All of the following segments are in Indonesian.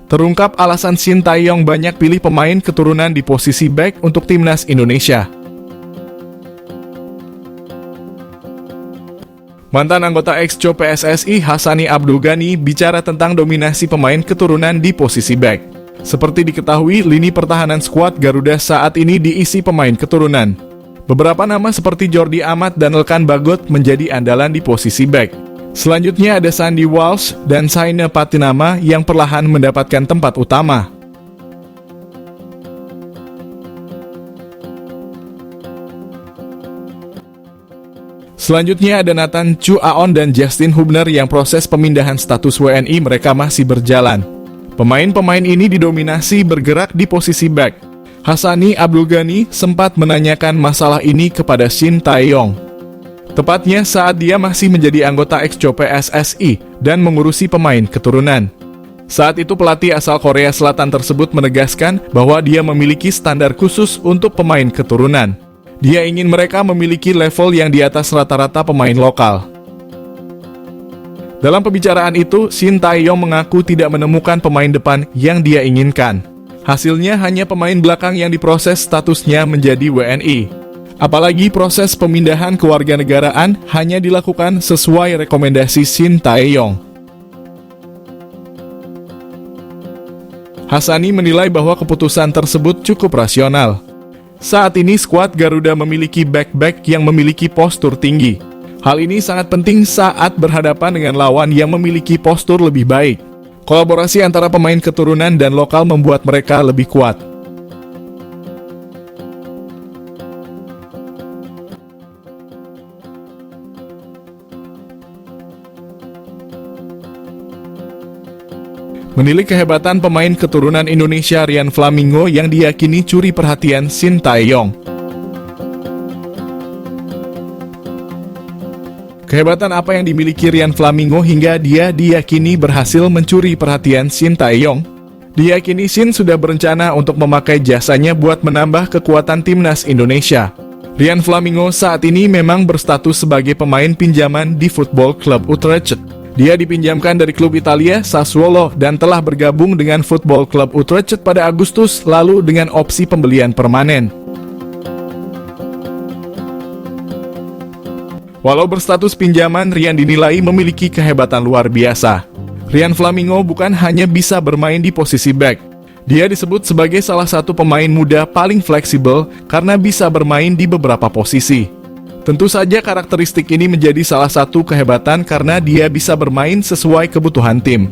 Terungkap alasan Shin Tae-yong banyak pilih pemain keturunan di posisi bek untuk timnas Indonesia. Mantan anggota ex-Co PSSI Hassani Abdul Ghani bicara tentang dominasi pemain keturunan di posisi bek. Seperti diketahui, lini pertahanan skuad Garuda saat ini diisi pemain keturunan. Beberapa nama seperti Jordi Amat dan Elkan Bagot menjadi andalan di posisi bek. Selanjutnya ada Sandy Walsh dan Saina Patinama yang perlahan mendapatkan tempat utama. Selanjutnya ada Nathan Chu Aon dan Justin Hubner yang proses pemindahan status WNI mereka masih berjalan. Pemain-pemain ini didominasi bergerak di posisi back. Hassani Abdul Ghani sempat menanyakan masalah ini kepada Shin Tae-yong. Tepatnya saat dia masih menjadi anggota ex-Co PSSI dan mengurusi pemain keturunan. Saat itu pelatih asal Korea Selatan tersebut menegaskan bahwa dia memiliki standar khusus untuk pemain keturunan. Dia ingin mereka memiliki level yang di atas rata-rata pemain lokal. Dalam pembicaraan itu, Shin Tae-yong mengaku tidak menemukan pemain depan yang dia inginkan. Hasilnya hanya pemain belakang yang diproses statusnya menjadi WNI. Apalagi proses pemindahan kewarganegaraan hanya dilakukan sesuai rekomendasi Shin Tae-yong. Hassani menilai bahwa keputusan tersebut cukup rasional. Saat ini skuad Garuda memiliki back-back yang memiliki postur tinggi. Hal ini sangat penting saat berhadapan dengan lawan yang memiliki postur lebih baik. Kolaborasi antara pemain keturunan dan lokal membuat mereka lebih kuat. Menilik kehebatan pemain keturunan Indonesia Rian Flamingo yang diyakini curi perhatian Shin Tae-yong. Kehebatan apa yang dimiliki Rian Flamingo hingga dia diyakini berhasil mencuri perhatian Shin Tae-yong? Diyakini Shin sudah berencana untuk memakai jasanya buat menambah kekuatan timnas Indonesia. Rian Flamingo saat ini memang berstatus sebagai pemain pinjaman di Football Club Utrecht. Dia dipinjamkan dari klub Italia Sassuolo dan telah bergabung dengan Football Club Utrecht pada Agustus lalu dengan opsi pembelian permanen. Walau berstatus pinjaman, Rian dinilai memiliki kehebatan luar biasa. Rian Flamingo bukan hanya bisa bermain di posisi back. Dia disebut sebagai salah satu pemain muda paling fleksibel karena bisa bermain di beberapa posisi. Tentu saja karakteristik ini menjadi salah satu kehebatan karena dia bisa bermain sesuai kebutuhan tim.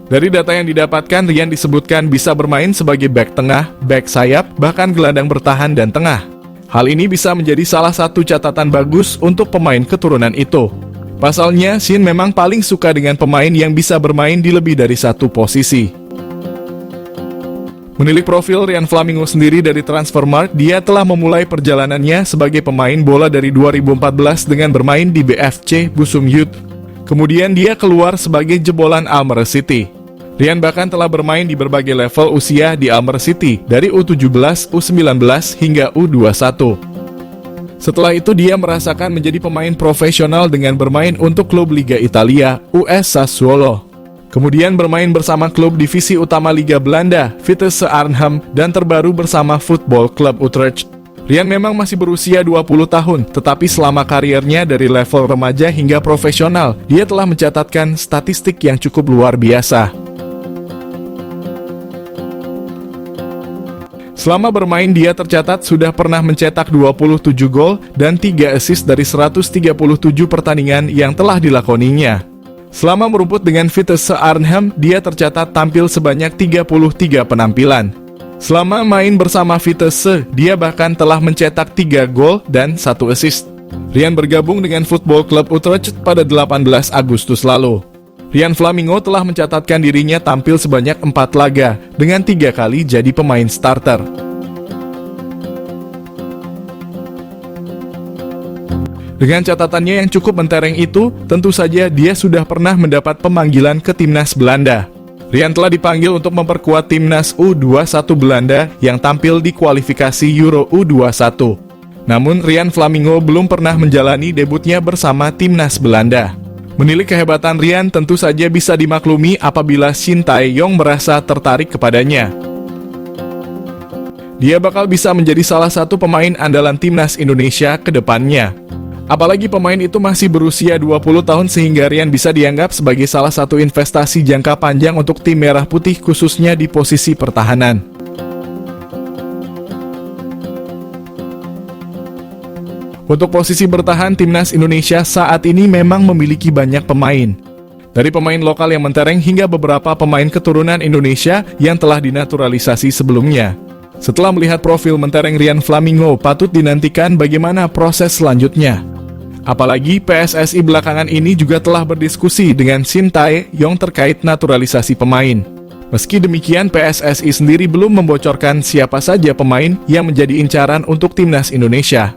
Dari data yang didapatkan, Rian disebutkan bisa bermain sebagai bek tengah, bek sayap, bahkan gelandang bertahan dan tengah. Hal ini bisa menjadi salah satu catatan bagus untuk pemain keturunan itu. Pasalnya, Shin memang paling suka dengan pemain yang bisa bermain di lebih dari satu posisi. Menilik profil Rian Flamingo sendiri dari Transfermarkt, dia telah memulai perjalanannya sebagai pemain bola dari 2014 dengan bermain di BFC Busung Youth. Kemudian dia keluar sebagai jebolan Almere City. Rian bahkan telah bermain di berbagai level usia di Almere City, dari U17, U19, hingga U21. Setelah itu dia merasakan menjadi pemain profesional dengan bermain untuk klub Liga Italia, US Sassuolo. Kemudian bermain bersama klub divisi utama Liga Belanda, Vitesse Arnhem, dan terbaru bersama Football Club Utrecht. Rian memang masih berusia 20 tahun, tetapi selama kariernya dari level remaja hingga profesional, dia telah mencatatkan statistik yang cukup luar biasa. Selama bermain dia tercatat sudah pernah mencetak 27 gol dan 3 assist dari 137 pertandingan yang telah dilakoninya. Selama merumput dengan Vitesse Arnhem, dia tercatat tampil sebanyak 33 penampilan. Selama main bersama Vitesse, dia bahkan telah mencetak 3 gol dan 1 assist. Rian bergabung dengan Football Club Utrecht pada 18 Agustus lalu. Rian Flamingo telah mencatatkan dirinya tampil sebanyak 4 laga, dengan 3 kali jadi pemain starter. Dengan catatannya yang cukup mentereng itu, tentu saja dia sudah pernah mendapat pemanggilan ke timnas Belanda. Rian telah dipanggil untuk memperkuat timnas U21 Belanda yang tampil di kualifikasi Euro U21. Namun Rian Flamingo belum pernah menjalani debutnya bersama timnas Belanda. Menilik kehebatan Rian tentu saja bisa dimaklumi apabila Shin Tae-yong merasa tertarik kepadanya. Dia bakal bisa menjadi salah satu pemain andalan timnas Indonesia ke depannya. Apalagi pemain itu masih berusia 20 tahun sehingga Rian bisa dianggap sebagai salah satu investasi jangka panjang untuk tim merah putih khususnya di posisi pertahanan. Untuk posisi bertahan, timnas Indonesia saat ini memang memiliki banyak pemain. Dari pemain lokal yang mentereng hingga beberapa pemain keturunan Indonesia yang telah dinaturalisasi sebelumnya. Setelah melihat profil mentereng Rian Flamingo, patut dinantikan bagaimana proses selanjutnya. Apalagi PSSI belakangan ini juga telah berdiskusi dengan Shin Tae-yong terkait naturalisasi pemain. Meski demikian, PSSI sendiri belum membocorkan siapa saja pemain yang menjadi incaran untuk timnas Indonesia.